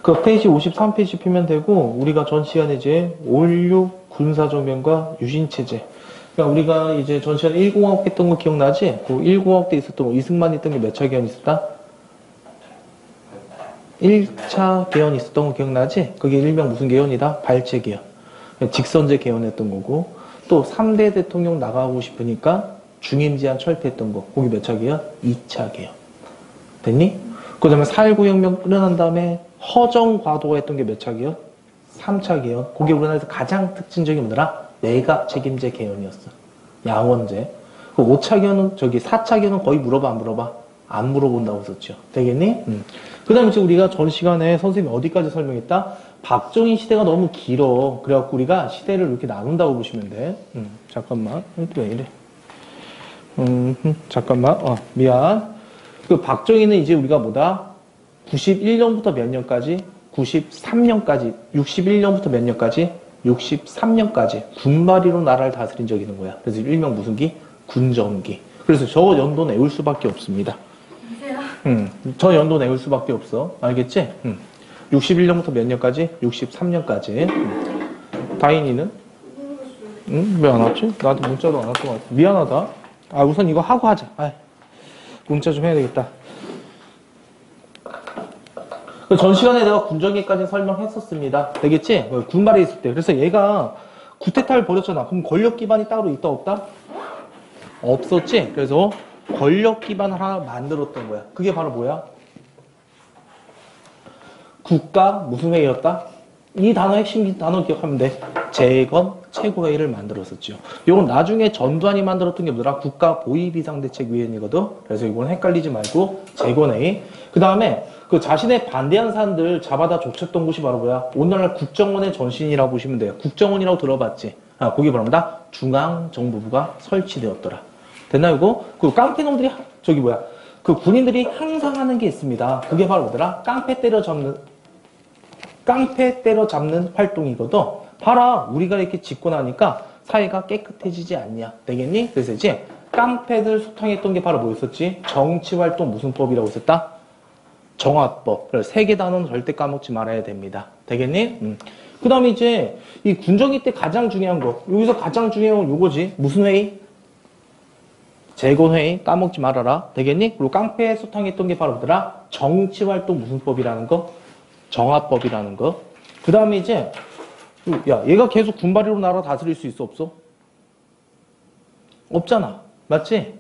그 페이지 53페이지 피면 되고, 우리가 전 시간에 이제 516 군사정변과 유신체제. 그러니까 우리가 이제 전 시간에 1공화국 했던 거 기억나지? 그 1공화국 때 있었던 거, 이승만 있던 게 몇 차 개헌 있었다? 1차 개헌 있었던 거 기억나지? 그게 일명 무슨 개헌이다? 발제 개헌. 직선제 개헌했던 거고, 또 3대 대통령 나가고 싶으니까 중임 제한 철폐했던 거. 거기 몇 차 개헌? 2차 개헌. 됐니? 그 다음에 4.19 혁명 끝난 다음에 허정 과도가 했던 게 몇 차 개헌? 3차 개헌. 그게 우리나라에서 가장 특징적인 뭐더라? 내각 책임제 개헌이었어. 양원제. 그 5차 개헌은, 4차 개헌은 거의 물어봐, 안 물어봐? 안 물어본다고 썼죠. 되겠니? 그 다음에 이제 우리가 전 시간에 선생님이 어디까지 설명했다? 박정희 시대가 너무 길어. 그래갖고 우리가 시대를 이렇게 나눈다고 보시면 돼. 잠깐만. 왜 이래? 잠깐만. 미안. 그 박정희는 이제 우리가 뭐다? 91년부터 몇 년까지? 93년까지. 61년부터 몇 년까지? 63년까지 군발이로 나라를 다스린 적이 있는 거야. 그래서 일명 무슨 기? 군정기. 그래서 저 연도 외울 수밖에 없습니다. 저 연도 외울 수밖에 없어. 알겠지? 61년부터 몇 년까지? 63년까지. 다인이는? 왜 안 왔지? 나한테 문자도 안 왔던 것 같아. 미안하다. 우선 이거 하고 하자. 문자 좀 해야 되겠다. 전 시간에 내가 군정기까지 설명했었습니다. 되겠지? 군발에 있을 때. 그래서 얘가 구테타를 벌였잖아. 그럼 권력 기반이 따로 있다 없다? 없었지? 그래서 권력 기반을 하나 만들었던 거야. 그게 바로 뭐야? 국가 무슨 회의였다? 이 단어 핵심 단어 기억하면 돼. 재건 최고회의를 만들었었죠. 이건 나중에 전두환이 만들었던 게 뭐더라? 국가 보위비상대책위원회거든. 그래서 이건 헷갈리지 말고 재건회의. 그 다음에 그 자신의 반대한 사람들 잡아다 족쳤던 곳이 바로 뭐야? 오늘날 국정원의 전신이라고 보시면 돼요. 국정원이라고 들어봤지? 거기 뭐랍니다? 중앙정보부가 설치되었더라. 됐나 이거? 그 깡패놈들이 그 군인들이 항상 하는 게 있습니다. 그게 바로 뭐더라? 깡패 때려잡는 활동이거든. 봐라, 우리가 이렇게 짓고 나니까 사회가 깨끗해지지 않냐? 되겠니? 그래서 이제 깡패들 소탕했던 게 바로 뭐였었지? 정치활동 무슨 법이라고 있었다? 정화법. 그래서 세 개 단어는 절대 까먹지 말아야 됩니다. 되겠니? 그 다음에 이제 이 군정기 때 가장 중요한 거. 여기서 가장 중요한 건 요거지. 무슨 회의? 재건회의. 까먹지 말아라. 되겠니? 그리고 깡패 소탕했던 게 바로 뭐더라? 정치활동 무슨 법이라는 거? 정화법이라는 거. 그 다음에 이제 야, 얘가 계속 군발이로 나라 다스릴 수 있어 없어? 없잖아. 맞지?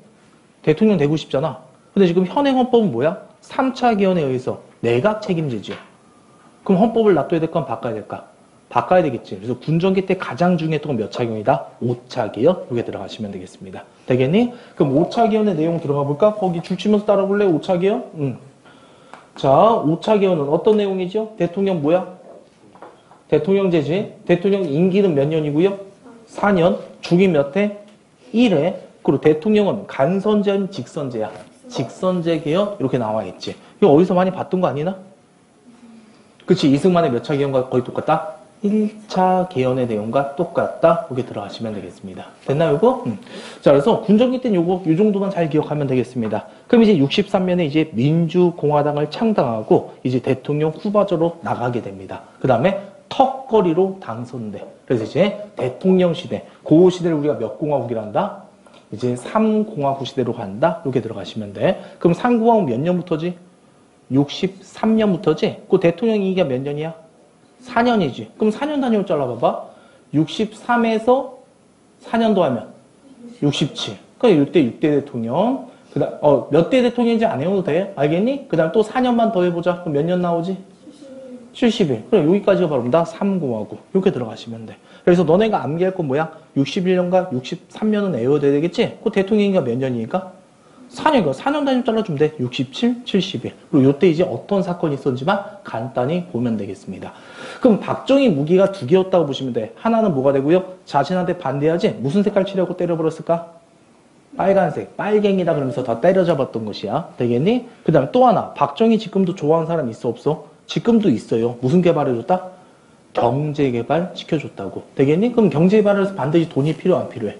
대통령 되고 싶잖아. 근데 지금 현행 헌법은 뭐야? 3차 개헌에 의해서 내각 책임제죠. 그럼 헌법을 놔둬야 될까? 바꿔야 될까? 바꿔야 되겠지. 그래서 군정기 때 가장 중요했던 건 몇 차 개헌이다? 5차 개헌? 여기에 들어가시면 되겠습니다. 되겠니? 그럼 5차 개헌의 내용 들어가 볼까? 거기 줄치면서 따라볼래? 5차 개헌? 자, 5차 개헌은 어떤 내용이죠? 대통령 뭐야? 대통령제지. 대통령 임기는 몇 년이고요? 4년. 중임 몇 회? 1회. 그리고 대통령은 간선제는 직선제야. 직선제 개헌 이렇게 나와 있지. 이거 어디서 많이 봤던 거 아니나? 그치? 이승만의 몇 차 개헌과 거의 똑같다? 1차 개헌의 내용과 똑같다. 여기 들어가시면 되겠습니다. 됐나요, 이거? 자, 그래서 군정기 때는 요 정도만 잘 기억하면 되겠습니다. 그럼 이제 63년에 이제 민주공화당을 창당하고 이제 대통령 후보자로 나가게 됩니다. 그 다음에 턱걸이로 당선돼. 그래서 이제 대통령 시대, 그 시대를 우리가 몇 공화국이라 한다? 이제 3공화국 시대로 간다? 이렇게 들어가시면 돼. 그럼 3공화국 몇 년부터지? 63년부터지? 그 대통령 임기가 몇 년이야? 4년이지. 그럼 4년 단위로 잘라봐봐. 63에서 4년 더하면 67. 그러니까 이때 6대 대통령. 그 다음, 몇 대 대통령인지 안 해도 돼? 알겠니? 그 다음 또 4년만 더 해보자. 그럼 몇 년 나오지? 71. 그럼 여기까지가 바로 다 3공화국. 이렇게 들어가시면 돼. 그래서 너네가 암기할 건 뭐야? 61년과 63년은 외워야 되겠지? 그 대통령이가 몇 년이니까? 4년이니까 4년 단위로 잘라주면 돼. 67, 71. 그리고 이때 이제 어떤 사건이 있었는지만 간단히 보면 되겠습니다. 그럼 박정희 무기가 두 개였다고 보시면 돼. 하나는 뭐가 되고요? 자신한테 반대하지? 무슨 색깔 칠하고 때려버렸을까? 빨간색, 빨갱이다 그러면서 다 때려잡았던 것이야. 되겠니? 그 다음에 또 하나. 박정희 지금도 좋아하는 사람 있어 없어? 지금도 있어요. 무슨 개발해줬다? 경제개발 시켜줬다고. 되겠니? 그럼 경제개발을 해서 반드시 돈이 필요 안 필요해?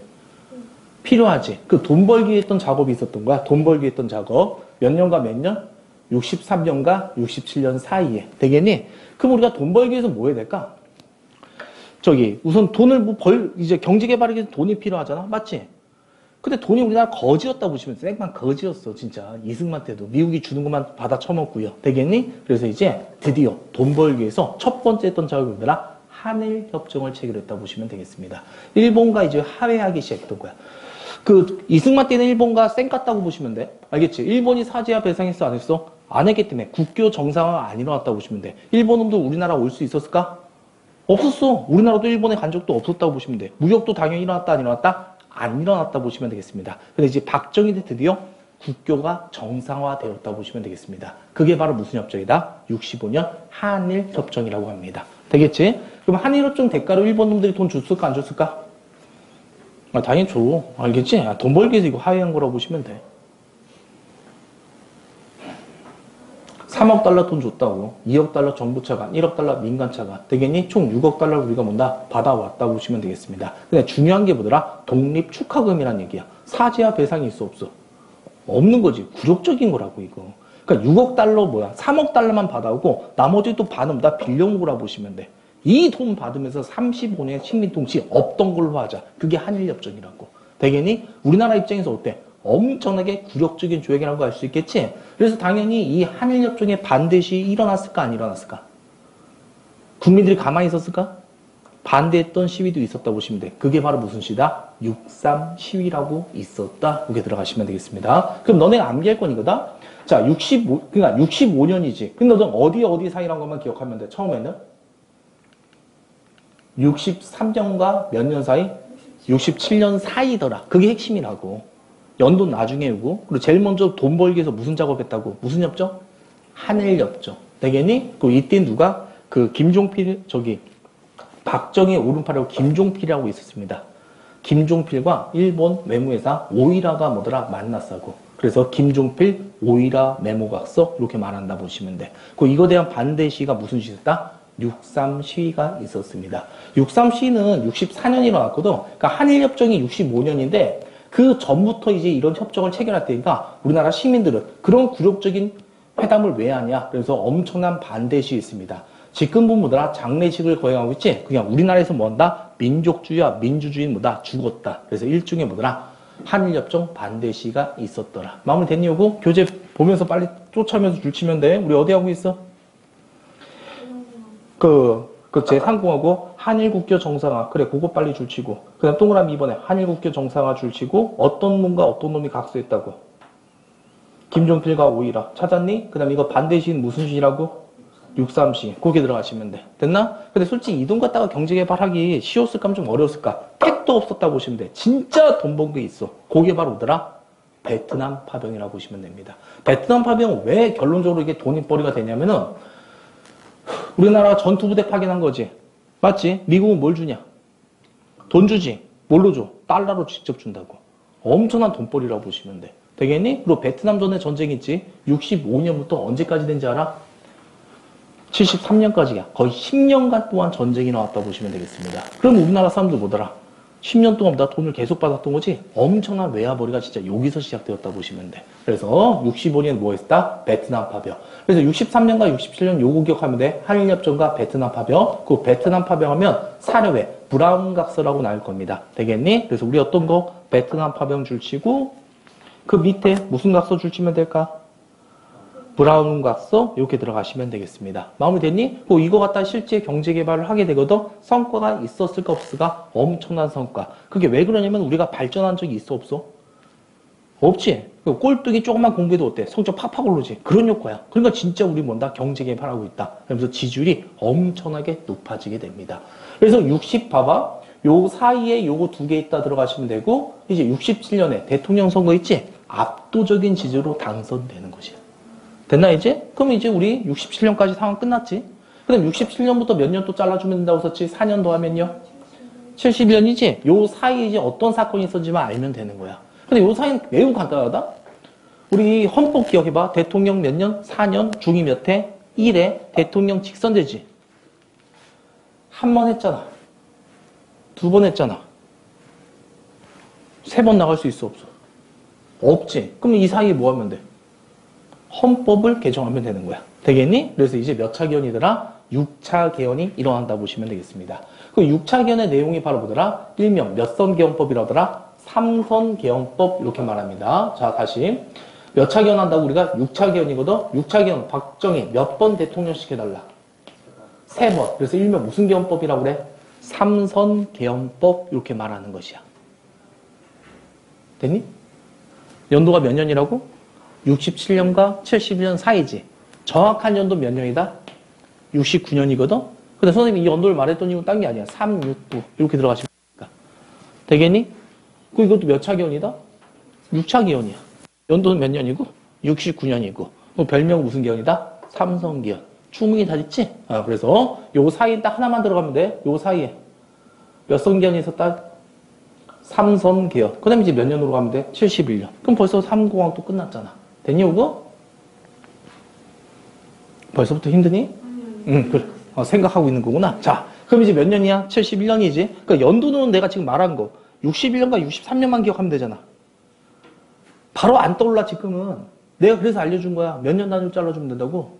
필요하지. 그 돈 벌기 했던 작업이 있었던 거야. 돈 벌기 했던 작업. 몇 년과 몇 년? 63년과 67년 사이에. 되겠니? 그럼 우리가 돈 벌기 위해서 뭐 해야 될까? 우선 돈을 이제 경제개발하기 위해서 돈이 필요하잖아. 맞지? 근데 돈이 우리나라 거지였다 보시면 생판 거지였어. 진짜. 이승만 때도. 미국이 주는 것만 받아 처먹고요. 되겠니? 그래서 이제 드디어 돈 벌기 위해서 첫 번째 했던 작업이 뭐더라? 한일협정을 체결했다 보시면 되겠습니다. 일본과 이제 화해하기 시작했던 거야. 이승만 때는 일본과 쌩 같다고 보시면 돼. 알겠지? 일본이 사죄와 배상했어, 안 했어? 안 했기 때문에 국교 정상화가 안 일어났다고 보시면 돼. 일본놈도 우리나라 올 수 있었을까? 없었어. 우리나라도 일본에 간 적도 없었다고 보시면 돼. 무역도 당연히 일어났다, 안 일어났다? 안 일어났다 보시면 되겠습니다. 근데 이제 박정희 때 드디어 국교가 정상화되었다 보시면 되겠습니다. 그게 바로 무슨 협정이다? 65년 한일협정이라고 합니다. 되겠지? 그럼 한일협정 대가로 일본 놈들이 돈 줬을까, 안 줬을까? 당연히 줘. 알겠지? 돈 벌기 위해서 이거 화해한 거라고 보시면 돼. 3억 달러 돈 줬다고. 2억 달러 정부 차관, 1억 달러 민간 차관. 되겠니? 총 6억 달러를 우리가 뭔다? 받아왔다고 보시면 되겠습니다. 근데 중요한 게 뭐더라? 독립 축하금이란 얘기야. 사죄와 배상이 있어, 없어? 없는 거지. 굴욕적인 거라고, 이거. 그러니까 6억 달러 3억 달러만 받아오고 나머지 또 반은 다 빌려온 거라고 보시면 돼. 이 돈 받으면서 35년의 식민통치 없던 걸로 하자. 그게 한일협정이라고. 되겠니? 우리나라 입장에서 어때? 엄청나게 굴욕적인 조약이라고 할 수 있겠지? 그래서 당연히 이 한일협정에 반대시 일어났을까, 안 일어났을까? 국민들이 가만히 있었을까? 반대했던 시위도 있었다 보시면 돼. 그게 바로 무슨 시다? 6.3 시위라고 있었다. 이렇게 들어가시면 되겠습니다. 그럼 너네가 암기할 건 이거다? 자, 그러니까 65년이지. 근데 너 어디 사이란 것만 기억하면 돼. 처음에는 63년과 몇 년 사이? 67년 사이더라. 그게 핵심이라고. 연돈 나중에 오고, 그리고 제일 먼저 돈 벌기 위해서 무슨 작업했다고? 무슨 협정? 한일협정. 되겠니? 이때 누가? 김종필, 박정희 오른팔이라고 김종필이라고 있었습니다. 김종필과 일본 외무회사 오이라가 뭐더라? 만났다고. 그래서 김종필 오이라 메모각서 이렇게 말한다 보시면 돼. 이거 대한 반대 시위가 무슨 시위였다? 6.3 시위가 있었습니다. 6.3 시위는 64년이 일어났거든. 그러니까 한일협정이 65년인데 그 전부터 이제 이런 협정을 체결했다니까 우리나라 시민들은 그런 굴욕적인 회담을 왜 하냐? 그래서 엄청난 반대 시위 있습니다. 지금 보면 뭐더라? 장례식을 거행하고 있지? 그냥 우리나라에서 뭐한다? 민족주의와 민주주의는 뭐다? 죽었다. 그래서 일종의 뭐더라? 한일협정 반대 시위가 있었더라. 마무리 됐니, 요거? 교재 보면서 빨리 쫓아오면서 줄치면 돼. 우리 어디 하고 있어? 제3공하고 한일국교 정상화. 그래, 그거 빨리 줄치고. 그 다음 동그라미 2번에 한일국교 정상화 줄치고, 어떤 놈과 어떤 놈이 각서했다고? 김종필과 오이라. 찾았니? 그 다음 이거 반대 시위는 무슨 시위라고? 6.3 시위. 거기에 들어가시면 돼. 됐나? 근데 솔직히 이 돈 갖다가 경제개발하기 쉬웠을까? 좀 어려웠을까? 택도 없었다고 보시면 돼. 진짜 돈 번 게 있어. 그게 바로 뭐더라? 베트남 파병이라고 보시면 됩니다. 베트남 파병은 왜 결론적으로 이게 돈벌이가 되냐면은 우리나라가 전투부대 파견한 거지. 맞지? 미국은 뭘 주냐? 돈 주지. 뭘로 줘? 달러로 직접 준다고. 엄청난 돈벌이라고 보시면 돼. 되겠니? 그리고 베트남 전에 전쟁 있지? 65년부터 언제까지 된지 알아? 73년까지야. 거의 10년간 동안 전쟁이 나왔다고 보시면 되겠습니다. 그럼 우리나라 사람들 뭐더라? 10년 동안 다 돈을 계속 받았던 거지? 엄청난 외화벌이가 진짜 여기서 시작되었다고 보시면 돼. 그래서 65년 뭐 했다? 베트남 파병. 그래서 63년과 67년 요거 기억하면 돼. 한일협정과 베트남 파병. 그 베트남 파병하면 사료회, 브라운 각서라고 나올 겁니다. 되겠니? 그래서 우리 어떤 거? 베트남 파병 줄치고 그 밑에 무슨 각서 줄치면 될까? 브라운 각서 이렇게 들어가시면 되겠습니다. 마무리됐니? 이거 갖다 실제 경제개발을 하게 되거든. 성과가 있었을까 없을까? 엄청난 성과. 그게 왜 그러냐면 우리가 발전한 적이 있어 없어? 없지. 꼴뚜기 조금만 공부해도 어때? 성적 팍팍 오르지. 그런 효과야. 그러니까 진짜 우리 뭔다? 경제개발하고 있다. 그러면서 지지율이 엄청나게 높아지게 됩니다. 그래서 60 봐봐. 요 사이에 요거 두 개 있다 들어가시면 되고 이제 67년에 대통령 선거 있지? 압도적인 지지로 당선되는 것이야. 됐나 이제? 그럼 이제 우리 67년까지 상황 끝났지? 그럼 67년부터 몇 년 또 잘라주면 된다고 썼지? 4년 더 하면요? 71년이지? 요 사이에 이제 어떤 사건이 있었는지만 알면 되는 거야. 근데 요 사이는 매우 간단하다? 우리 헌법 기억해봐. 대통령 몇 년? 4년? 중이 몇 회? 1회? 대통령 직선제지? 한 번 했잖아. 두 번 했잖아. 세 번 나갈 수 있어 없어? 없지. 그럼 이 사이에 뭐 하면 돼? 헌법을 개정하면 되는 거야. 되겠니? 그래서 이제 몇 차 개헌이더라? 6차 개헌이 일어난다 보시면 되겠습니다. 그 6차 개헌의 내용이 바로 뭐더라? 일명 몇 선 개헌법이라더라? 3선 개헌법 이렇게 말합니다. 자, 다시 몇 차 개헌한다고 우리가 6차 개헌이거든? 6차 개헌 박정희 몇 번 대통령씩 해달라? 3번. 그래서 일명 무슨 개헌법이라고 그래? 3선 개헌법 이렇게 말하는 것이야. 됐니? 연도가 몇 년이라고? 67년과 71년 사이지. 정확한 연도 몇 년이다? 69년이거든? 근데 선생님이 이 연도를 말했던 이유는 딴 게 아니야. 3, 6, 9 이렇게 들어가시면 되니까. 되겠니? 그 이것도 몇 차 개헌이다? 6차 개헌이야. 연도는 몇 년이고? 69년이고. 별명 무슨 개헌이다? 3선 개헌. 충분히 다 됐지? 그래서 요 사이에 딱 하나만 들어가면 돼. 요 사이에 몇 선 개헌이 있었다? 3선 개헌. 그 다음에 이제 몇 년으로 가면 돼? 71년. 그럼 벌써 3공항 또 끝났잖아. 됐니, 이거? 벌써부터 힘드니? 응, 그래. 생각하고 있는 거구나. 자, 그럼 이제 몇 년이야? 71년이지. 그러니까 연도는 내가 지금 말한 거 61년과 63년만 기억하면 되잖아. 바로 안 떠올라 지금은. 내가 그래서 알려준 거야. 몇 년 단위로 잘라주면 된다고?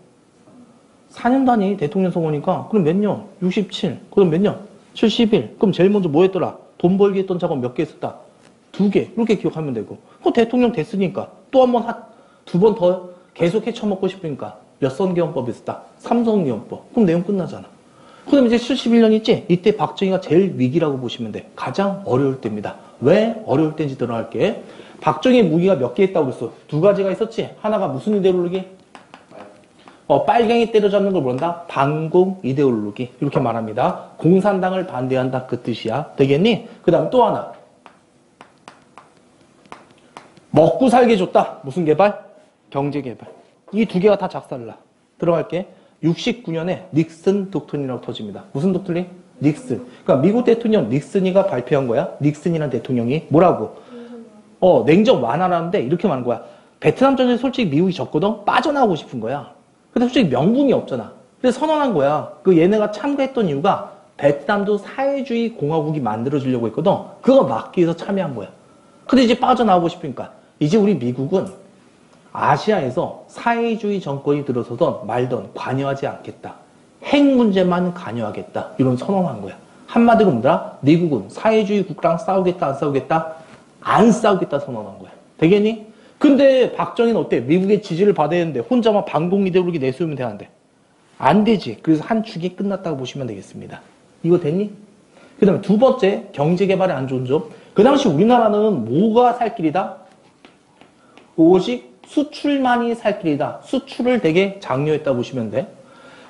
4년 단위 대통령 선거니까 그럼 몇 년? 67. 그럼 몇 년? 71. 그럼 제일 먼저 뭐 했더라? 돈 벌기 했던 작업 몇 개 했었다? 2개. 이렇게 기억하면 되고. 대통령 됐으니까 또 한 번, 2번 더 계속 헤쳐먹고 싶으니까 몇 선 개헌법이 있었다? 3선 개헌법. 그럼 내용 끝나잖아. 그럼 이제 71년 있지? 이때 박정희가 제일 위기라고 보시면 돼. 가장 어려울 때입니다. 왜 어려울 때인지 들어갈게. 박정희 무기가 몇 개 있다고 그랬어? 2가지가 있었지? 하나가 무슨 이데올로기? 빨갱이 때려잡는 걸 뭐란다? 반공 이데올로기. 이렇게 말합니다. 공산당을 반대한다. 그 뜻이야. 되겠니? 그 다음 또 하나. 먹고 살게 줬다. 무슨 개발? 경제 개발. 이 2개가 다 작살나. 들어갈게. 69년에 닉슨 독트린이라고 터집니다. 무슨 독트린? 닉슨. 그러니까 미국 대통령 닉슨이가 발표한 거야. 닉슨이라는 대통령이 뭐라고? 냉전 완화라는데 이렇게 말한 거야. 베트남 전쟁에 솔직히 미국이 졌거든. 빠져나오고 싶은 거야. 근데 솔직히 명분이 없잖아. 그래서 선언한 거야. 그 얘네가 참가했던 이유가 베트남도 사회주의 공화국이 만들어지려고 했거든. 그거 막기 위해서 참여한 거야. 근데 이제 빠져나오고 싶으니까 이제 우리 미국은 아시아에서 사회주의 정권이 들어서던 말던 관여하지 않겠다. 핵 문제만 관여하겠다. 이런 선언한 거야. 한마디로 뭐더라? 미국은 사회주의 국가랑 싸우겠다, 안 싸우겠다? 안 싸우겠다 선언한 거야. 되겠니? 근데 박정희는 어때? 미국의 지지를 받아야 되는데 혼자만 반공 이데올로기 내세우면 되는데 안 되지. 그래서 한 축이 끝났다고 보시면 되겠습니다. 이거 됐니? 그 다음에 2번째 경제개발에 안 좋은 점. 그 당시 우리나라는 뭐가 살 길이다? 오직 수출만이 살 길이다. 수출을 되게 장려했다고 보시면 돼.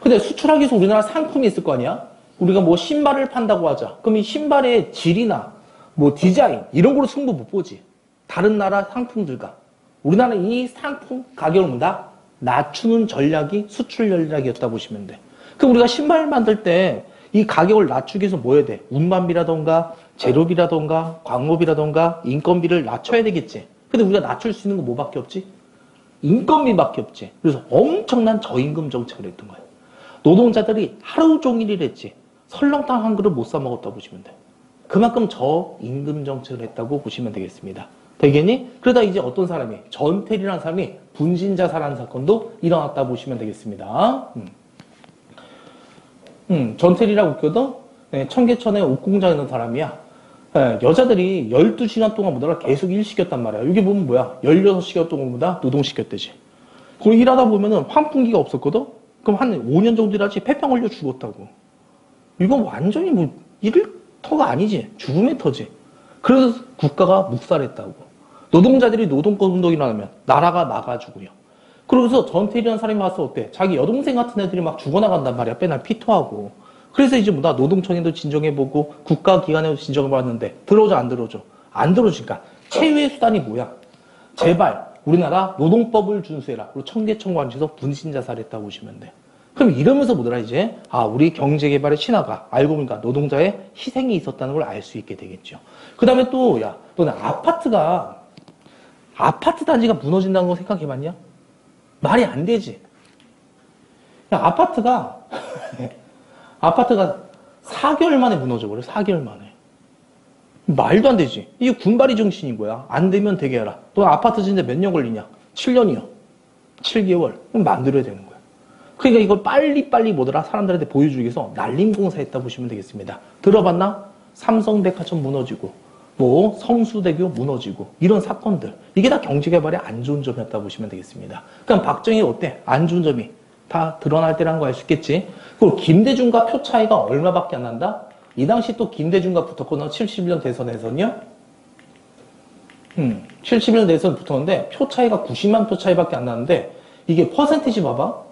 근데 수출하기 위해서 우리나라 상품이 있을 거 아니야? 우리가 뭐 신발을 판다고 하자. 그럼 이 신발의 질이나 뭐 디자인 이런 걸로 승부 못 보지. 다른 나라 상품들과. 우리나라는 이 상품 가격을 뭐다? 낮추는 전략이 수출 전략이었다 보시면 돼. 그럼 우리가 신발 만들 때 이 가격을 낮추기 위해서 뭐 해야 돼? 운반비라던가 재료비라던가 광고비라던가 인건비를 낮춰야 되겠지. 근데 우리가 낮출 수 있는 건 뭐밖에 없지? 인건비밖에 없지. 그래서 엄청난 저임금 정책을 했던 거야. 노동자들이 하루 종일 일했지. 설렁탕 한 그릇 못 사 먹었다 보시면 돼. 그만큼 저임금 정책을 했다고 보시면 되겠습니다. 되겠니? 그러다 이제 어떤 사람이 전태리라는 사람이 분신자살하는 사건도 일어났다 보시면 되겠습니다. 전태리라고 웃거든? 네, 청계천에 옷공장에 있는 사람이야. 네, 여자들이 12시간 동안 뭐더라 계속 일 시켰단 말이야. 여기 보면 뭐야? 16시간 동안 뭐다? 노동시켰대지. 그리고 일하다 보면은 환풍기가 없었거든? 그럼 한 5년 정도 일하지 폐병 걸려 죽었다고. 이건 완전히 뭐 일터가 아니지. 죽음의 터지. 그래서 국가가 묵살했다고. 노동자들이 노동권 운동이 일어나면 나라가 나가주고요. 그러고서 전태일이라는 사람이 와서 어때? 자기 여동생 같은 애들이 막 죽어나간단 말이야. 맨날 피토하고. 그래서 이제 뭐다 노동청에도 진정해보고 국가기관에도 진정해봤는데 들어오죠 안 들어오죠? 안 들어오니까 최후의 수단이 뭐야? 제발 우리나라 노동법을 준수해라. 그리고 청계천관에서 분신자살했다고 보시면 돼. 그럼 이러면서 뭐더라 이제 우리 경제개발의 신화가 알고 보니까 노동자의 희생이 있었다는 걸 알 수 있게 되겠죠. 그 다음에 또 너는 아파트 단지가 무너진다는 거 생각해봤냐? 말이 안 되지. 아파트가 4개월 만에 무너져버려. 4개월 만에. 말도 안 되지. 이게 군발이 정신인 거야. 안 되면 되게 해라. 너 아파트 짓는데 몇 년 걸리냐? 7년이요. 7개월 만들어야 되는 거야. 그러니까 이걸 빨리빨리 뭐더라? 사람들한테 보여주기 위해서 난림공사했다 보시면 되겠습니다. 들어봤나? 삼성백화점 무너지고 뭐 성수대교 무너지고 이런 사건들. 이게 다 경제개발의 안 좋은 점이었다 보시면 되겠습니다. 그럼 박정희 어때? 안 좋은 점이 다 드러날 때라는 거 알 수 있겠지. 그리고 김대중과 표 차이가 얼마밖에 안 난다? 이 당시 또 김대중과 붙었거나 71년 대선에서는요. 71년 대선 붙었는데 표 차이가 90만 표 차이밖에 안 나는데 이게 퍼센티지 봐봐.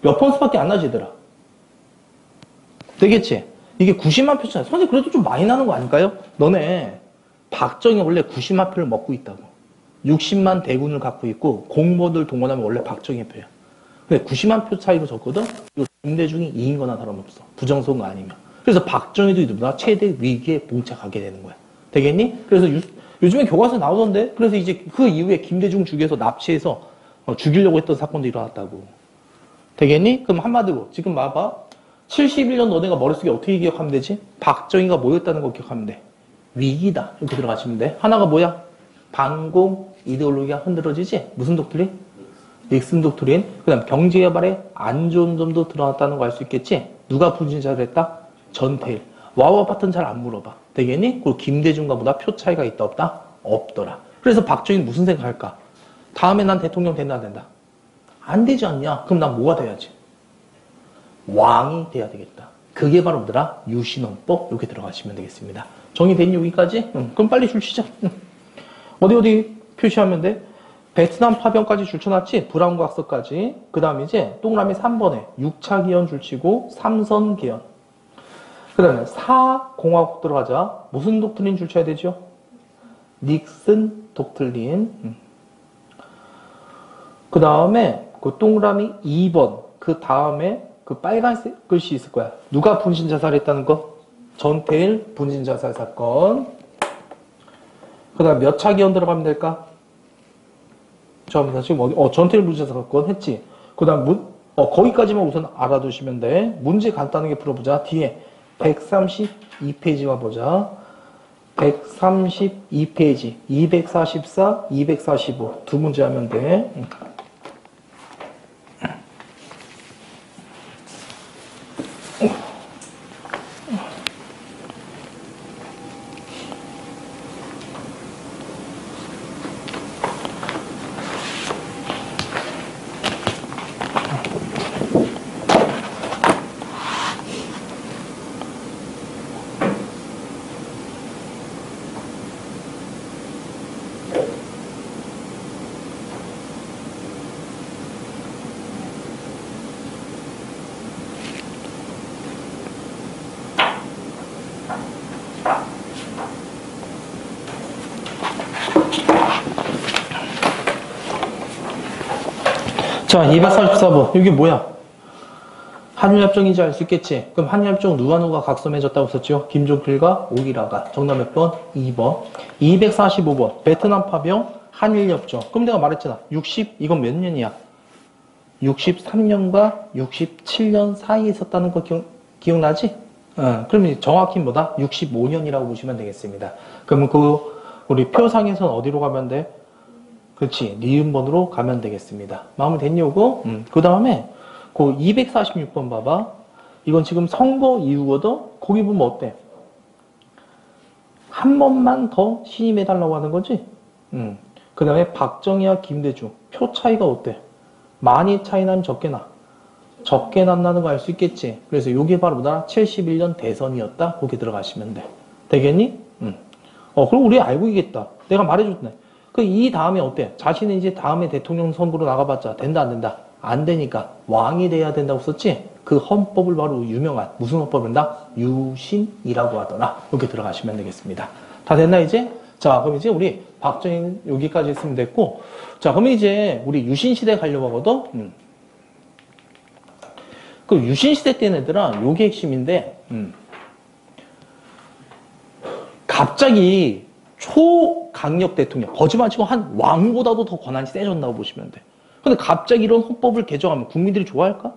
몇 퍼센트밖에 안 나지더라. 되겠지? 이게 90만 표 차이. 선생님 그래도 좀 많이 나는 거 아닐까요? 너네 박정희 원래 90만 표를 먹고 있다고. 60만 대군을 갖고 있고 공무원들 동원하면 원래 박정희 표야. 근데 90만 표 차이로 졌거든? 이거 김대중이 이긴 거나 다름없어. 부정선거 아니면. 그래서 박정희도 이러다 최대 위기에 봉착하게 되는 거야. 되겠니? 그래서 요즘에 교과서에 나오던데? 그래서 이제 그 이후에 김대중 죽여서 납치해서 죽이려고 했던 사건도 일어났다고. 되겠니? 그럼 한마디로 지금 봐봐. 71년 너네가 머릿속에 어떻게 기억하면 되지? 박정희가 뭐였다는 거 기억하면 돼. 위기다. 이렇게 들어가시면 돼. 하나가 뭐야? 반공 이데올로기가 흔들어지지? 무슨 독트린? 닉슨 독트린. 그 다음 경제개발에 안 좋은 점도 드러났다는 거 알 수 있겠지? 누가 분신자를 했다? 전태일. 와우 아파트는 잘 안 물어봐. 되겠니? 그리고 김대중과 보다 표 차이가 있다 없다? 없더라. 그래서 박정희는 무슨 생각할까? 다음에 난 대통령 된다 안 된다? 안 되지 않냐? 그럼 난 뭐가 돼야지? 왕이 돼야 되겠다. 그게 바로 뭐더라? 유신헌법. 이렇게 들어가시면 되겠습니다. 정의된 여기까지? 그럼 빨리 줄 치자. 어디 표시하면 돼? 베트남 파병까지 줄쳐놨지? 브라운 각서까지. 그 다음에 이제 동그라미 3번에 6차 기원 줄치고 3선 기원. 그 다음에 4공화국 들어가자. 무슨 독트린 줄쳐야 되죠? 닉슨 독트린. 그 다음에 그 동그라미 2번. 그 다음에 그 빨간색 글씨 있을 거야. 누가 분신 자살했다는 거? 전태일 분신 자살 사건. 그 다음 몇 차 기원 들어가면 될까? 자, 지금 전태일 분신 자살 사건 했지. 그 다음 거기까지만 우선 알아두시면 돼. 문제 간단하게 풀어보자. 뒤에 132페이지만 보자. 132페이지, 244, 245 두 문제 하면 돼. 자, 244번. 이게 뭐야? 한일협정인지 알 수 있겠지? 그럼 한일협정 누가 각서맺었다고 썼죠? 김종필과 오기라가. 정답 몇 번? 2번. 245번. 베트남 파병, 한일협정. 그럼 내가 말했잖아. 이건 몇 년이야? 63년과 67년 사이에 있었다는 거 기억나지? 그럼 정확히 뭐다? 65년이라고 보시면 되겠습니다. 그러면 우리 표상에선 어디로 가면 돼? 그렇지. 니은번으로 가면 되겠습니다. 마음에 됐냐고? 그 다음에 그 246번 봐봐. 이건 지금 선거 이후거든? 거기 보면 어때? 한 번만 더 신임해달라고 하는 거지? 그 다음에 박정희와 김대중. 표 차이가 어때? 많이 차이 나면 적게 나. 적게 난다는 거 알 수 있겠지? 그래서 이게 바로 뭐다? 71년 대선이었다? 거기 들어가시면 돼. 되겠니? 그럼 우리 알고 있겠다. 내가 말해줬네. 이 다음에 어때? 자신이 이제 다음에 대통령 선거로 나가봤자 된다 안 된다? 안 되니까 왕이 돼야 된다고 썼지? 그 헌법을 바로 유명한 무슨 헌법인다? 유신이라고 하더라. 이렇게 들어가시면 되겠습니다. 다 됐나 이제? 자, 그럼 이제 우리 박정희 여기까지 했으면 됐고, 자, 그럼 이제 우리 유신 시대 가려고 하거든. 그 유신 시대 때는 얘들아, 요게 핵심인데, 갑자기 초강력 대통령, 거짓말 치고 한 왕보다도 더 권한이 세졌다고 보시면 돼. 근데 갑자기 이런 헌법을 개정하면 국민들이 좋아할까?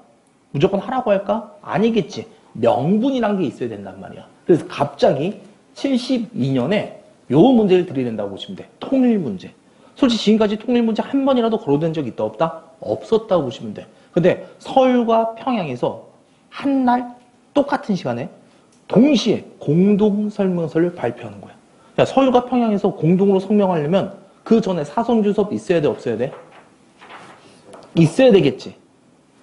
무조건 하라고 할까? 아니겠지. 명분이란 게 있어야 된단 말이야. 그래서 갑자기 72년에 요 문제를 들이댄다고 보시면 돼. 통일 문제. 솔직히 지금까지 통일 문제 한 번이라도 거론된 적 있다 없다? 없었다고 보시면 돼. 근데 서울과 평양에서 한 날 똑같은 시간에 동시에 공동설명서를 발표하는 거야. 야, 서울과 평양에서 공동으로 성명하려면 그 전에 사성주섭 있어야 돼, 없어야 돼? 있어야 되겠지.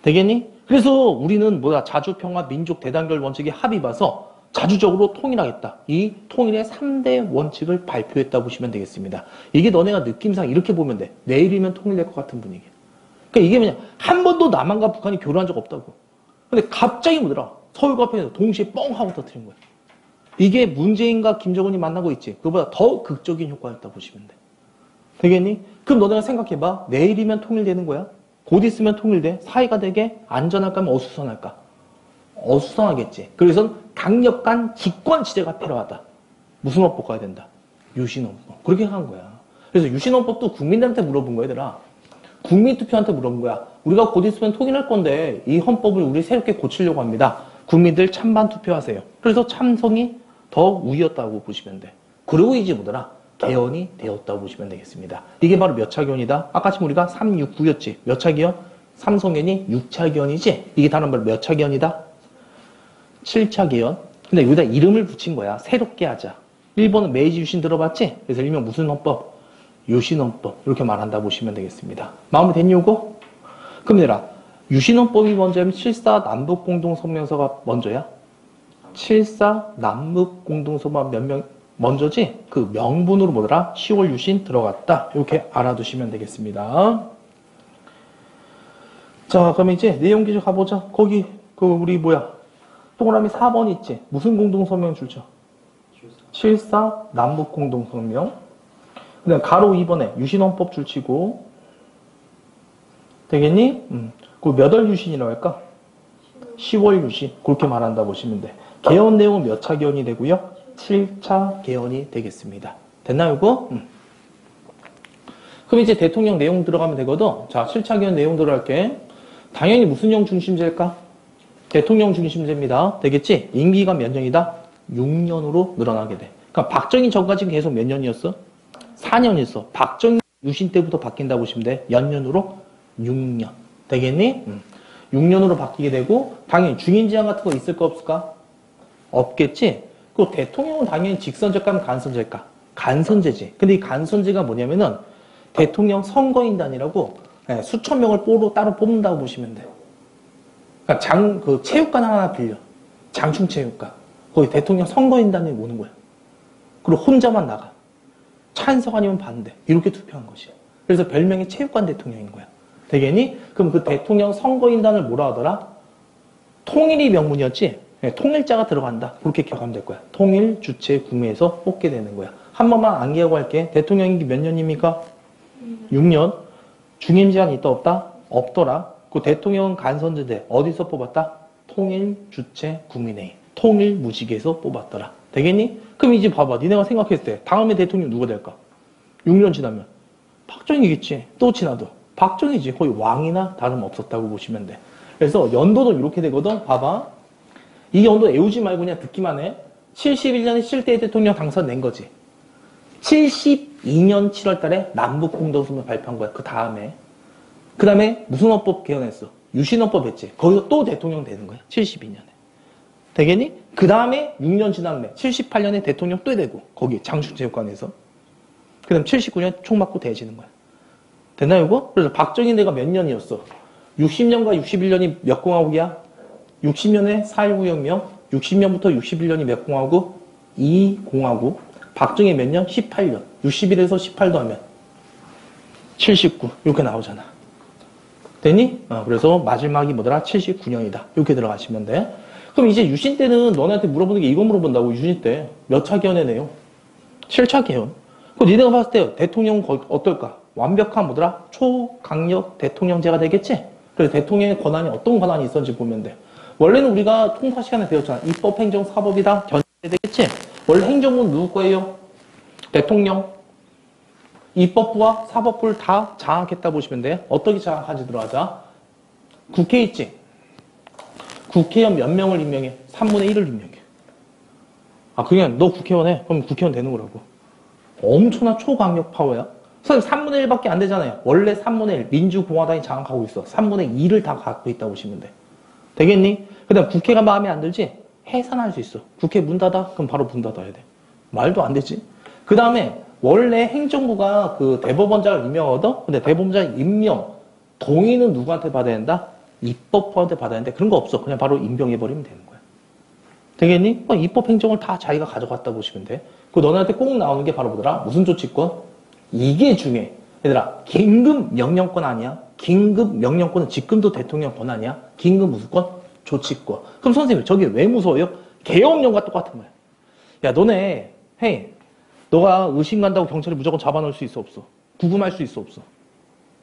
되겠니? 그래서 우리는 자주평화 민족 대단결 원칙에 합의 봐서 자주적으로 통일하겠다. 이 통일의 3대 원칙을 발표했다 보시면 되겠습니다. 이게 너네가 느낌상 이렇게 보면 돼. 내일이면 통일될 것 같은 분위기. 그러니까 이게 뭐냐. 한 번도 남한과 북한이 교류한 적 없다고. 근데 갑자기 서울과 평양에서 동시에 뻥 하고 터뜨린 거야. 이게 문재인과 김정은이 만나고 있지. 그보다 더 극적인 효과였다 보시면 돼. 되겠니? 그럼 너네가 생각해봐. 내일이면 통일되는 거야. 곧 있으면 통일돼. 사이가 되게 안전할까 하면 어수선할까? 어수선하겠지. 그래서 강력한 기권지대가 필요하다. 무슨 법 바꿔야 된다? 유신헌법. 그렇게 한 거야. 그래서 유신헌법도 국민들한테 물어본 거야, 얘들아. 국민투표한테 물어본 거야. 우리가 곧 있으면 통일할 건데 이 헌법을 우리 새롭게 고치려고 합니다. 국민들 찬반 투표하세요. 그래서 참성이 더 우위였다고 보시면 돼. 그러고 이제 개헌이 되었다고 보시면 되겠습니다. 이게 바로 몇 차 개헌이다? 아까 지금 우리가 3, 6, 9였지. 몇 차 개헌? 삼성개헌이 6차 개헌이지. 이게 다른 말로 몇 차 개헌이다? 7차 개헌. 근데 여기다 이름을 붙인 거야. 새롭게 하자. 일본은 메이지 유신 들어봤지? 그래서 일명 무슨 헌법? 유신헌법. 이렇게 말한다 보시면 되겠습니다. 마음에 됐니 이거? 그럼 얘들아, 유신헌법이 먼저면 7.4 남북공동성명서가 먼저야? 7.4 남북공동성명 몇 명 먼저지? 그 명분으로 10월 유신 들어갔다. 이렇게 알아두시면 되겠습니다. 자, 그럼 이제 내용 기준 가보자. 거기 우리 동그라미 4번 있지? 무슨 공동성명 줄죠? 7.4 남북공동성명. 그다음 가로 2번에 유신헌법 줄치고 되겠니? 그 몇 월 유신이라고 할까? 10월 유신. 그렇게 말한다 보시면 돼. 개헌 내용은 몇 차 개헌이 되고요? 7차 개헌이 되겠습니다. 됐나요, 이거? 그럼 이제 대통령 내용 들어가면 되거든. 자, 7차 개헌 내용 들어갈게. 당연히 무슨 형 중심제일까? 대통령 중심제입니다. 되겠지? 임기가 몇 년이다? 6년으로 늘어나게 돼. 그러니까 박정희 전까지는 계속 몇 년이었어? 4년이었어. 박정희 유신 때부터 바뀐다 보시면 돼. 몇 년으로? 6년. 되겠니? 6년으로 바뀌게 되고 당연히 중인제한 같은 거 있을까 없을까? 없겠지? 그 대통령은 당연히 직선제일까 간선제일까? 간선제지. 근데 이 간선제가 뭐냐면은 대통령 선거인단이라고 수천 명을 따로 뽑는다고 보시면 돼. 그러니까 체육관 하나 빌려. 장충체육관. 거기 대통령 선거인단이 오는 거야. 그리고 혼자만 나가. 찬성 아니면 반대. 이렇게 투표한 것이야. 그래서 별명이 체육관 대통령인 거야. 되겠니? 그럼 그 대통령 선거인단을 뭐라 하더라? 통일이 명문이었지? 통일자가 들어간다. 그렇게 기억하면 될 거야. 통일 주체 구매에서 뽑게 되는 거야. 한 번만 암기하고 할게. 대통령 임기 몇 년입니까? 6년. 중임 제한 있다 없다? 없더라. 그 대통령 간선제대 어디서 뽑았다? 통일 주체 국민회의. 통일 무직에서 뽑았더라. 되겠니? 그럼 이제 봐봐. 니네가 생각했을 때 다음에 대통령 누가 될까? 6년 지나면 박정희겠지. 또 지나도 박정희지. 거의 왕이나 다름없었다고 보시면 돼. 그래서 연도는 이렇게 되거든. 봐봐. 이 연도 애우지 말고 그냥 듣기만 해. 71년에 실대 대통령 당선된 거지. 72년 7월 달에 남북공동성명 발표한 거야. 그 다음에 무슨 헌법 개헌했어? 유신헌법 했지. 거기서 또 대통령 되는 거야. 72년에. 되겠니? 그 다음에 6년 지났네. 78년에 대통령 또 되고 거기 장충체육관에서. 그 다음 79년 총 맞고 대해지는 거야. 됐나요 이거? 그래서 박정희 내가 몇 년이었어? 60년과 61년이 몇 공화국이야? 60년에 4.19 혁명, 60년부터 61년이 몇 공화국? 2공화국. 박정희 몇 년? 18년. 61에서 18 더하면 79. 이렇게 나오잖아. 됐니? 그래서 마지막이 79년이다. 이렇게 들어가시면 돼. 그럼 이제 유신 때는 너네한테 물어보는 게 이거 물어본다고. 유신 때 몇 차 개헌의 내용? 7차 개헌. 그럼 니네가 봤을 때 대통령은 어떨까? 완벽한 초강력 대통령제가 되겠지? 그래서 대통령의 권한이 어떤 권한이 있었는지 보면 돼. 원래는 우리가 통사 시간에 배웠잖아. 입법, 행정, 사법이다. 견제 되겠지? 원래 행정부는 누구 거예요? 대통령. 입법부와 사법부를 다 장악했다 보시면 돼. 어떻게 장악하지 들어가자. 국회 있지? 국회의원 몇 명을 임명해? 3분의 1을 임명해. 그냥 너 국회의원 해. 그럼 국회의원 되는 거라고. 엄청난 초강력 파워야. 선생님 3분의 1밖에 안 되잖아요. 원래 3분의 1 민주공화당이 장악하고 있어. 3분의 2를 다 갖고 있다고 보시면 돼. 되겠니? 그 다음 국회가 마음에 안 들지? 해산할 수 있어. 국회 문 닫아? 그럼 바로 문 닫아야 돼. 말도 안 되지. 그 다음에 원래 행정부가 그 대법원장을 임명하거든? 근데 대법원장 임명 동의는 누구한테 받아야 된다? 입법부한테 받아야 되는데 그런 거 없어. 그냥 바로 임명해버리면 되는 거야. 되겠니? 입법 행정을 다 자기가 가져갔다 보시면 돼. 그 너네한테 꼭 나오는 게 바로 뭐더라? 무슨 조치권? 이게 중요해. 얘들아, 긴급 명령권 아니야? 긴급 명령권은 지금도 대통령 권한이야? 긴급 무슨 권? 조치권. 그럼 선생님, 저게 왜 무서워요? 계엄령과 똑같은 거야. 야, 너네, 헤이, 너가 의심 간다고 경찰이 무조건 잡아놓을 수 있어, 없어? 구금할 수 있어, 없어?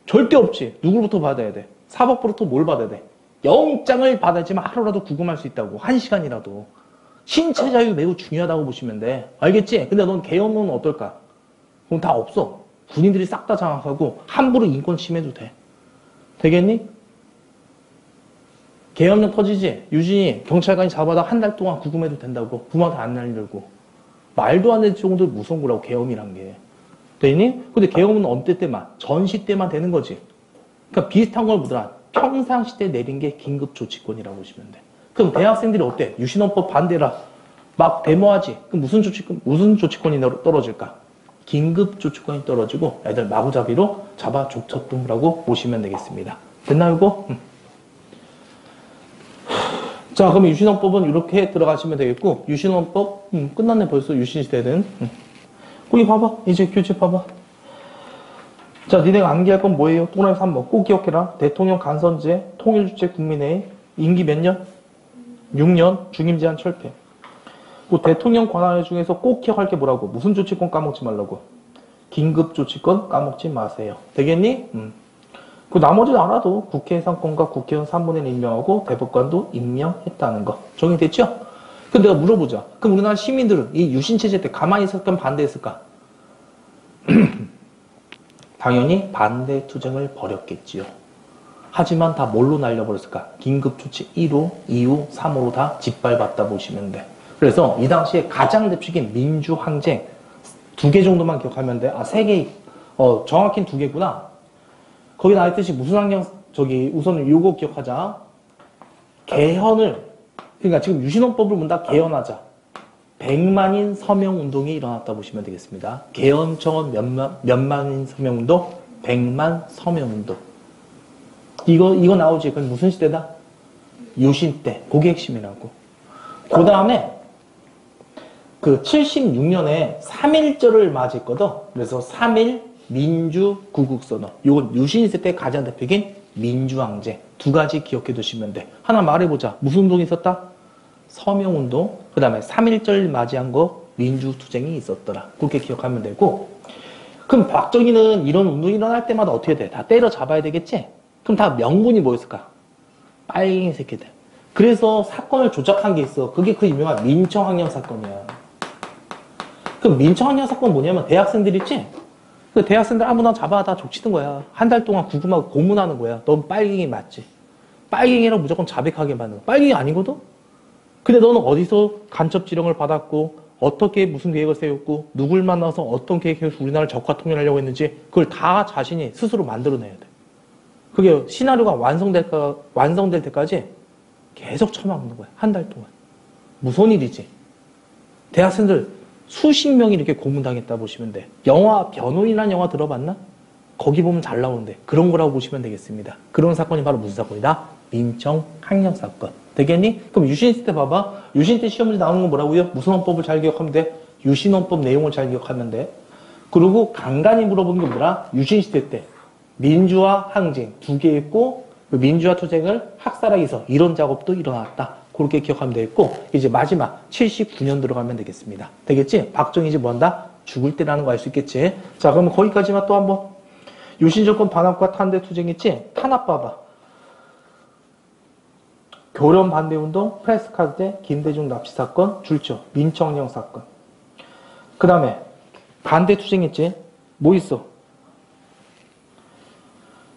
절대 없지. 누구로부터 받아야 돼? 사법부로부터 뭘 받아야 돼? 영장을 받아야지만 하루라도 구금할 수 있다고. 1시간이라도. 신체 자유 매우 중요하다고 보시면 돼. 알겠지? 근데 넌 계엄은 어떨까? 그럼 다 없어. 군인들이 싹 다 장악하고 함부로 인권 침해도 돼. 되겠니? 계엄령 터지지? 유진이 경찰관이 잡아다 한 달 동안 구금해도 된다고. 부모한테 안 날리려고. 말도 안 되는 정도로 무서운 거라고, 계엄이란 게. 되니? 근데 계엄은 언제 때만? 전시 때만 되는 거지. 그러니까 비슷한 걸 보더라. 평상시 때 내린 게 긴급조치권이라고 보시면 돼. 그럼 대학생들이 어때? 유신헌법 반대라. 막 데모하지. 그럼 무슨 조치권이 떨어질까? 긴급조치권이 떨어지고 애들 마구잡이로 잡아 족쳤dum라고 보시면 되겠습니다. 됐나요, 이거? 자, 그럼 유신헌법은 이렇게 들어가시면 되겠고, 유신헌법, 끝났네, 벌써 유신시대는. 거기 봐봐. 이제 교재 봐봐. 자, 니네가 암기할 건 뭐예요? 또라이 3번. 꼭 기억해라. 대통령 간선제, 통일주체 국민회의, 임기 몇 년? 6년, 중임제한 철폐. 그 대통령 권한회 중에서 꼭 기억할 게 뭐라고? 무슨 조치권 까먹지 말라고? 긴급조치권 까먹지 마세요. 되겠니? 그 나머지는 알아도 국회 예산권과 국회의원 3분의 1 임명하고 대법관도 임명했다는 거. 정리됐죠? 그럼 내가 물어보자. 그럼 우리나라 시민들은 이 유신체제 때 가만히 있었건 반대했을까? 당연히 반대 투쟁을 벌였겠지요. 하지만 다 뭘로 날려버렸을까? 긴급조치 1호, 2호, 3호로 다 짓밟았다 보시면 돼. 그래서 이 당시에 가장 대표적인 민주항쟁 2개 정도만 기억하면 돼. 3개, 정확히는 2개구나. 거기 나와있듯이 무슨 환경, 우선 요거 기억하자. 개헌을, 그러니까 지금 유신헌법을 문다 개헌하자. 100만인 서명운동이 일어났다 보시면 되겠습니다. 개헌청원 몇만인 서명운동? 100만 서명운동. 이거 나오지. 그건 무슨 시대다? 유신 때. 그게 핵심이라고. 그 다음에, 76년에 3.1절을 맞이했거든. 그래서 3.1 민주구국선언. 요건 유신시대 때 가장 대표적인 민주항쟁. 2가지 기억해 두시면 돼. 하나 말해보자. 무슨 운동이 있었다? 서명운동. 그 다음에 3.1절 맞이한 거 민주투쟁이 있었더라. 그렇게 기억하면 되고. 그럼 박정희는 이런 운동이 일어날 때마다 어떻게 돼? 다 때려잡아야 되겠지? 그럼 다 명분이 뭐였을까? 빨갱이 새끼들. 그래서 사건을 조작한 게 있어. 그게 그 유명한 민청학령 사건이야. 그럼 민청학령 사건 뭐냐면 대학생들 있지? 그 대학생들 아무나 잡아 다 족치는 거야. 한 달 동안 구금하고 고문하는 거야. 넌 빨갱이 맞지? 빨갱이라고 무조건 자백하게 만드는 거야. 빨갱이 아니거든? 근데 너는 어디서 간첩 지령을 받았고 어떻게 무슨 계획을 세웠고 누굴 만나서 어떤 계획을 세워서 우리나라를 적화 통일하려고 했는지 그걸 다 자신이 스스로 만들어내야 돼. 그게 시나리오가 완성될 때까지 계속 처먹는 거야. 한 달 동안. 무서운 일이지. 대학생들 수십 명이 이렇게 고문당했다 보시면 돼. 영화 변호인이라는 영화 들어봤나? 거기 보면 잘 나오는데 그런 거라고 보시면 되겠습니다. 그런 사건이 바로 무슨 사건이다? 민청학령 사건. 되겠니? 그럼 유신 때 봐봐. 유신 때 시험 문제 나오는 건 뭐라고요? 무슨 헌법을 잘 기억하면 돼? 유신헌법 내용을 잘 기억하면 돼. 그리고 간간히 물어보는 게 뭐라? 유신 시대 때 민주화 항쟁 2개 있고 그 민주화 투쟁을 학살하기 위해서 이런 작업도 일어났다. 그렇게 기억하면 되겠고 이제 마지막 79년 들어가면 되겠습니다. 되겠지? 박정희 이제 뭐한다? 죽을 때라는 거 알 수 있겠지? 자, 그러면 거기까지만 또 한번. 유신정권 반합과 탄대 투쟁 있지? 탄압 봐봐. 교련 반대운동, 프레스카드 때 김대중 납치 사건, 줄쳐, 민청령 사건. 그 다음에 반대 투쟁 있지? 뭐 있어?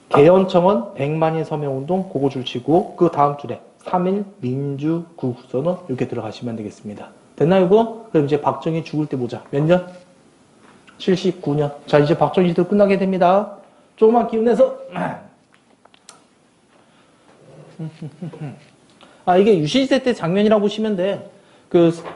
개헌청원 100만인 서명운동, 그거 줄치고 그 다음 줄에 3.1 민주구국선언 이렇게 들어가시면 되겠습니다. 됐나요, 이거? 그럼 이제 박정희 죽을 때 보자. 몇 년? 79년. 자, 이제 박정희 시대 끝나게 됩니다. 조금만 기운내서. 이게 유신시대 때 장면이라고 보시면 돼.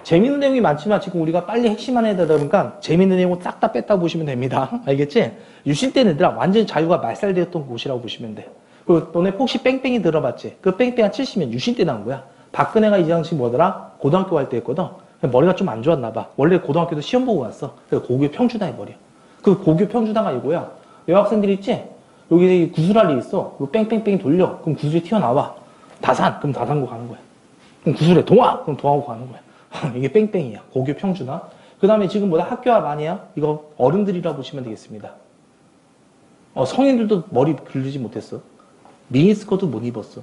재밌는 내용이 많지만 지금 우리가 빨리 핵심만 해야 되다 보니까 재밌는 내용은 싹 다 뺐다 보시면 됩니다. 알겠지? 유신 때는 얘들아 완전 자유가 말살되었던 곳이라고 보시면 돼. 너네 혹시 뺑뺑이 들어봤지? 그 뺑뺑이 한 70년 유신 때 나온 거야. 박근혜가 이 당시 뭐더라? 고등학교 갈 때였거든. 머리가 좀 안 좋았나 봐. 원래 고등학교도 시험 보고 왔어. 그래서 고교 평준화 해버려. 그 고교 평준화가 이거야. 여학생들이 있지? 여기 구슬알이 있어. 뺑뺑뺑이 돌려. 그럼 구슬이 튀어나와. 다산. 그럼 다산고 가는 거야. 그럼 구슬에 동화. 그럼 동화고 가는 거야. 이게 뺑뺑이야. 고교 평준화. 그 다음에 지금 뭐다? 학교 앞 아니야? 이거 어른들이라 보시면 되겠습니다. 성인들도 머리 길르지 못했어. 미니스커트 못 입었어.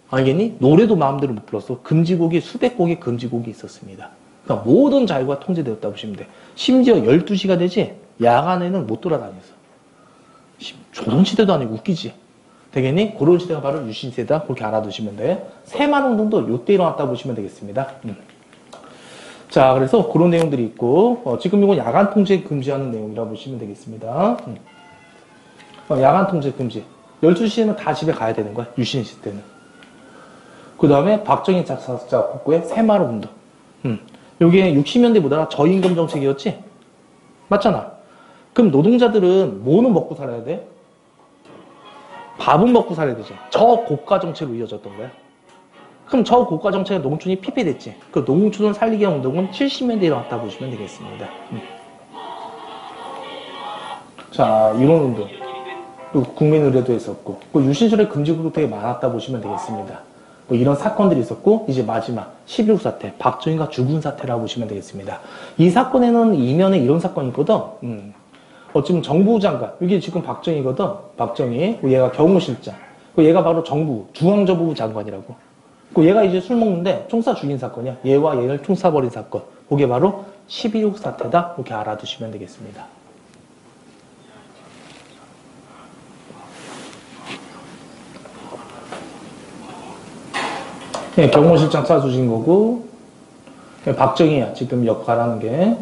알겠니? 노래도 마음대로 못 불렀어. 금지곡이 수백 곡의 금지곡이 있었습니다. 그러니까 모든 자유가 통제되었다 보시면 돼. 심지어 12시가 되지 야간에는 못 돌아다녔어. 조선시대도 아니고 웃기지. 되겠니? 그런 시대가 바로 유신시대다. 그렇게 알아두시면 돼. 새만운동도 요때 일어났다 보시면 되겠습니다. 자, 그래서 그런 내용들이 있고 지금 이건 야간 통제 금지하는 내용이라고 보시면 되겠습니다. 야간 통제 금지. 12시에는 다 집에 가야 되는 거야. 유신시대 때는. 그 다음에 박정희 작사 복구의 새마을운동. 요게 60년대 뭐더라? 저임금 정책이었지? 맞잖아. 그럼 노동자들은 뭐는 먹고 살아야 돼? 밥은 먹고 살아야 되지. 저고가 정책으로 이어졌던 거야. 그럼 저고가 정책에 농촌이 피폐됐지. 그 농촌을 살리기 위한 운동은 70년대에 일어났다 보시면 되겠습니다. 자, 이런 운동. 국민의례도 했었고, 유신시대 금지곡도 되게 많았다 보시면 되겠습니다. 이런 사건들이 있었고, 이제 마지막 11.6 사태, 박정희가 죽은 사태라고 보시면 되겠습니다. 이 사건에는 이면에 이런 사건이 있거든. 지금 정부 장관, 이게 지금 박정희거든. 박정희, 얘가 경호실장. 얘가 바로 정부, 중앙정부 장관이라고. 얘가 이제 술 먹는데 총사 죽인 사건이야. 얘와 얘를 총사버린 사건. 그게 바로 11.6 사태다. 이렇게 알아두시면 되겠습니다. 네, 경호실장 쏴주신 거고, 박정희야, 지금 역할하는 게.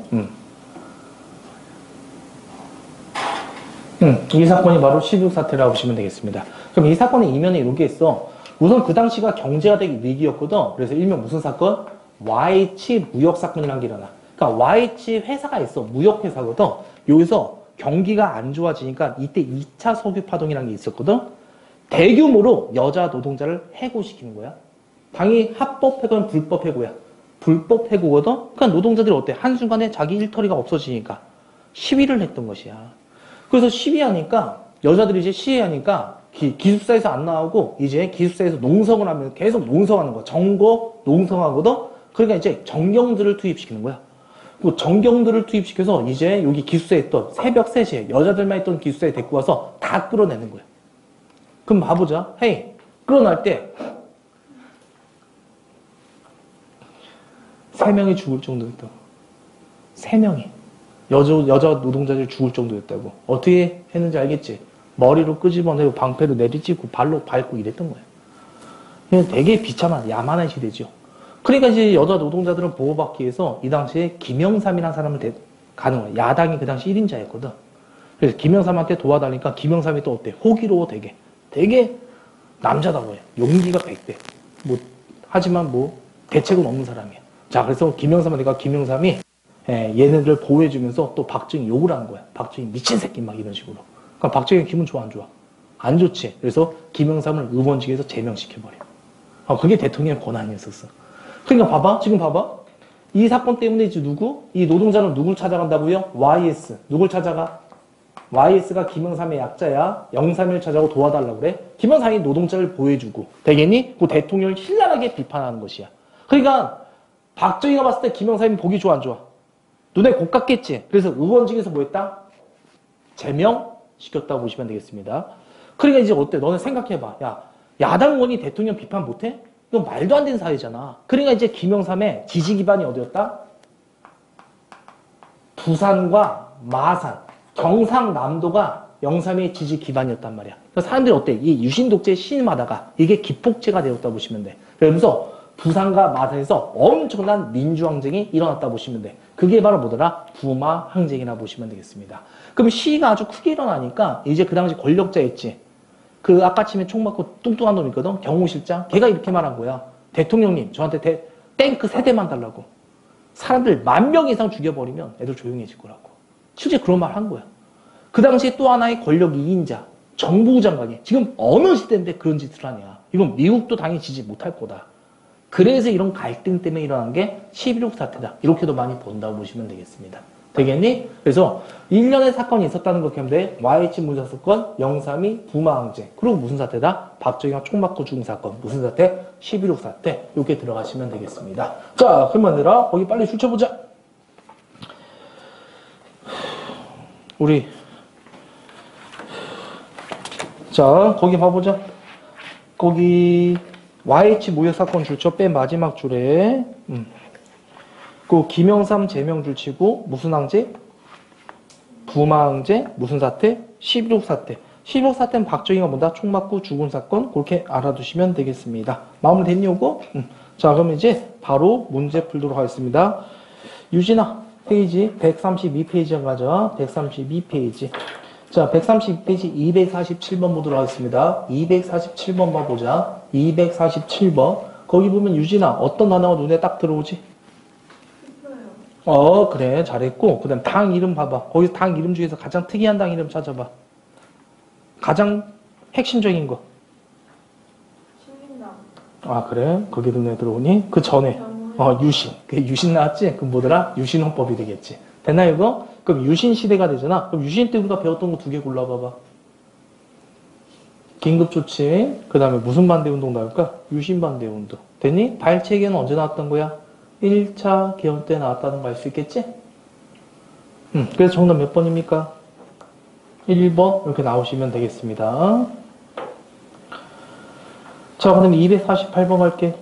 이 사건이 바로 11.6 사태라고 보시면 되겠습니다. 그럼 이 사건의 이면에 이런 게 있어. 우선 그 당시가 경제가 되게 위기였거든. 그래서 일명 무슨 사건? YH 무역사건이라는 게 일어나. 그러니까 YH 회사가 있어. 무역회사거든. 여기서 경기가 안 좋아지니까 이때 2차 석유파동이라는 게 있었거든. 대규모로 여자 노동자를 해고시키는 거야. 당연히 합법 해고는 불법 해고야. 불법 해고거든. 그러니까 노동자들이 어때? 한순간에 자기 일터리가 없어지니까 시위를 했던 것이야. 그래서 시위하니까 여자들이 이제 시위하니까 기숙사에서 안 나오고 이제 기숙사에서 농성을 하면 계속 농성하는 거야. 정거 농성하거든. 그러니까 이제 정경들을 투입시키는 거야. 그 정경들을 투입시켜서 이제 여기 기숙사에 있던 새벽 3시에 여자들만 있던 기숙사에 데리고 와서 다 끌어내는 거야. 그럼 봐보자. 헤이, 끌어낼 때 3명이 죽을 정도였다. 3명이. 여자 노동자들이 죽을 정도였다고. 어떻게 했는지 알겠지? 머리로 끄집어내고 방패로 내리찍고 발로 밟고 이랬던 거예요. 되게 비참한 야만한 시대죠. 그러니까 이제 여자 노동자들은 보호받기 위해서 이 당시에 김영삼이라는 사람을 가는 거예요. 야당이 그 당시 1인자였거든. 그래서 김영삼한테 도와달라니까 김영삼이 또 어때? 호기로워 되게. 되게 남자다워요. 용기가 100배. 하지만 대책은 없는 사람이야. 자, 그래서 김영삼이 얘네들을 보호해주면서 또 박정희 욕을 하는 거야. 박정희 미친 새끼 막 이런 식으로. 그럼 박정희 기분 좋아 안 좋아? 안 좋지. 그래서 김영삼을 의원직에서 제명시켜버려. 그게 대통령의 권한이었었어. 그러니까 봐봐. 지금 봐봐. 이 사건 때문에 이제 이 노동자는 누굴 찾아간다고요? YS. 누굴 찾아가? YS가 김영삼의 약자야. 영삼을 찾아고 도와달라고 그래. 김영삼이 노동자를 보호해주고. 되겠니? 그 대통령을 신랄하게 비판하는 것이야. 그러니까 박정희가 봤을 때 김영삼이 보기 좋아 안 좋아? 눈에 곱 같겠지. 그래서 의원직에서 뭐 했다? 제명시켰다고 보시면 되겠습니다. 그러니까 이제 어때? 너는 생각해봐. 야, 야당 의원이 대통령 비판 못해? 이건 말도 안 되는 사회잖아. 그러니까 이제 김영삼의 지지 기반이 어디였다? 부산과 마산, 경상남도가 영삼의 지지 기반이었단 말이야. 그래서 사람들이 어때? 이 유신 독재에 신임하다가 이게 기폭제가 되었다고 보시면 돼. 그러면서 부산과 마산에서 엄청난 민주항쟁이 일어났다 보시면 돼. 그게 바로 뭐더라? 부마항쟁이라 보시면 되겠습니다. 그럼 시위가 아주 크게 일어나니까 이제 그 당시 권력자였지. 그 아까 치면 총 맞고 뚱뚱한 놈 있거든? 경호실장. 걔가 이렇게 말한 거야. 대통령님, 저한테 탱크 3대만 달라고. 사람들 10,000명 이상 죽여버리면 애들 조용해질 거라고. 실제 그런 말 한 거야. 그 당시에 또 하나의 권력 2인자, 정보부 장관이 지금 어느 시대인데 그런 짓을 하냐. 이건 미국도 당연히 지지 못할 거다. 그래서 이런 갈등 때문에 일어난 게 11.6 사태다. 이렇게도 많이 본다고 보시면 되겠습니다. 되겠니? 그래서 1년의 사건이 있었다는 거 기억하면 돼. YH 문사 사건, 032 부마항쟁. 그리고 무슨 사태다? 박정희가 총 맞고 죽은 사건. 무슨 사태? 11.6 사태. 이렇게 들어가시면 되겠습니다. 자, 그러면 얘들아, 거기 빨리 줄쳐보자. 우리 자, 거기 봐보자. 거기 YH 무효 사건 줄쳐 맨 마지막 줄에 그 김영삼 제명 줄치고 무슨 항쟁? 부마항쟁 무슨 사태? 11.6 사태. 11.6 사태는 박정희가 뭐다? 총 맞고 죽은 사건. 그렇게 알아두시면 되겠습니다. 마무리 됐니 요거? 자, 그럼 이제 바로 문제 풀도록 하겠습니다. 유진아, 페이지 132페이지 가자. 132페이지. 자, 132페이지 247번 보도록 하겠습니다. 247번 봐보자. 247번. 거기 보면 유진아, 어떤 단어가 눈에 딱 들어오지? 그래. 잘했고. 그 다음 당 이름 봐봐. 거기서 당 이름 중에서 가장 특이한 당 이름 찾아봐. 가장 핵심적인 거. 신민당. 그래. 거기 눈에 들어오니? 그 전에. 유신. 그 유신 나왔지? 그 뭐더라? 유신헌법이 되겠지. 됐나 이거? 그럼 유신 시대가 되잖아. 그럼 유신 때 우리가 배웠던 거 2개 골라봐봐. 긴급조치. 그 다음에 무슨 반대운동 나올까? 유신 반대운동. 됐니? 발췌계는 언제 나왔던 거야? 1차 개헌 때 나왔다는 거 알 수 있겠지? 그래서 정답 몇 번입니까? 1번 이렇게 나오시면 되겠습니다. 자, 그럼 248번 갈게.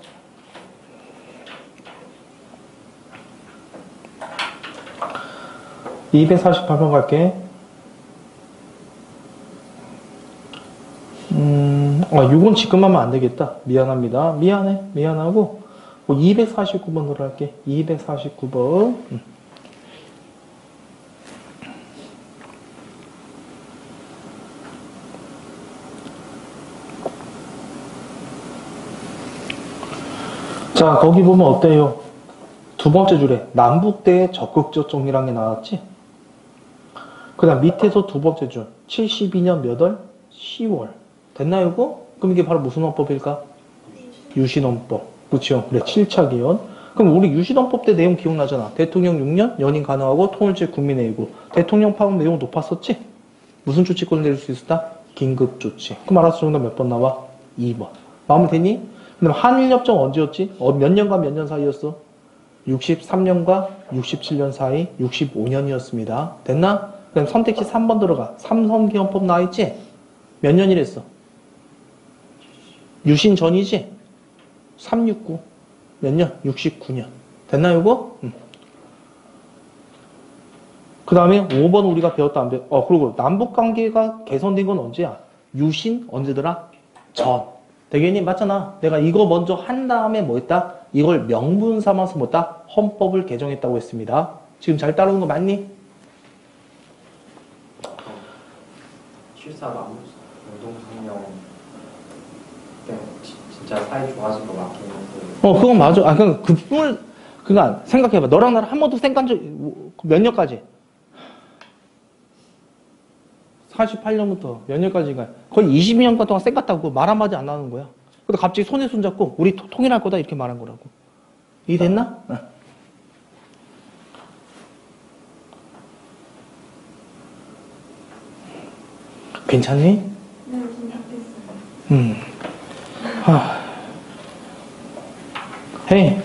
(248번) 갈게. 이건 지금 하면 안 되겠다. 미안합니다. 미안하고 249번으로 할게. 249번. 자, 거기 보면 어때요? 두 번째 줄에 남북대의 적극적 정리라는 게 나왔지? 그 다음 밑에서 두 번째 줄 72년 몇 월? 10월. 됐나요 이거? 그럼 이게 바로 무슨 헌법일까? 유신헌법. 그렇죠? 그래, 7차 개헌. 그럼 우리 유신헌법 때 내용 기억나잖아. 대통령 6년, 연임 가능하고 통일제 국민회의고. 대통령 파업 내용 높았었지? 무슨 조치권을 내릴 수 있었다? 긴급조치. 그럼 알아서 정답 몇 번 나와? 2번. 마무리 됐니? 그럼 한일협정 언제였지? 몇 년과 몇 년 사이였어? 63년과 67년 사이 65년이었습니다. 됐나? 그럼 선택지 3번 들어가. 삼선기헌법 나와있지? 몇 년이랬어? 유신 전이지? 369. 몇 년? 69년. 됐나 이거? 그 다음에 5번 우리가 배웠다 안 배웠? 그리고 남북관계가 개선된 건 언제야? 유신 언제더라? 전. 대개님 맞잖아. 내가 이거 먼저 한 다음에 뭐 했다? 이걸 명분 삼아서 뭐 했다? 헌법을 개정했다고 했습니다. 지금 잘 따라오는 거 맞니? 7.4 남북운동혁명 때 진짜 사이 좋아진 거 맞긴 한데. 그건 맞아. 그러니까 생각해봐. 너랑 나랑 한 번도 생각한 적, 몇 년까지? 48년부터 몇 년까지가 거의 22년간 동안 쌩깠다고 말 한마디 안 하는 거야. 근데 갑자기 손에 손잡고 우리 통일할 거다 이렇게 말한 거라고. 이해됐나? 괜찮니? 네, 괜찮겠어요. 헤이.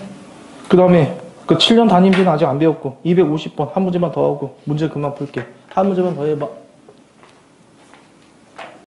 그 다음에 그 7년 담임지는 아직 안 배웠고 250번 한 문제만 더 하고 문제 그만 풀게. 한 문제만 더 해봐.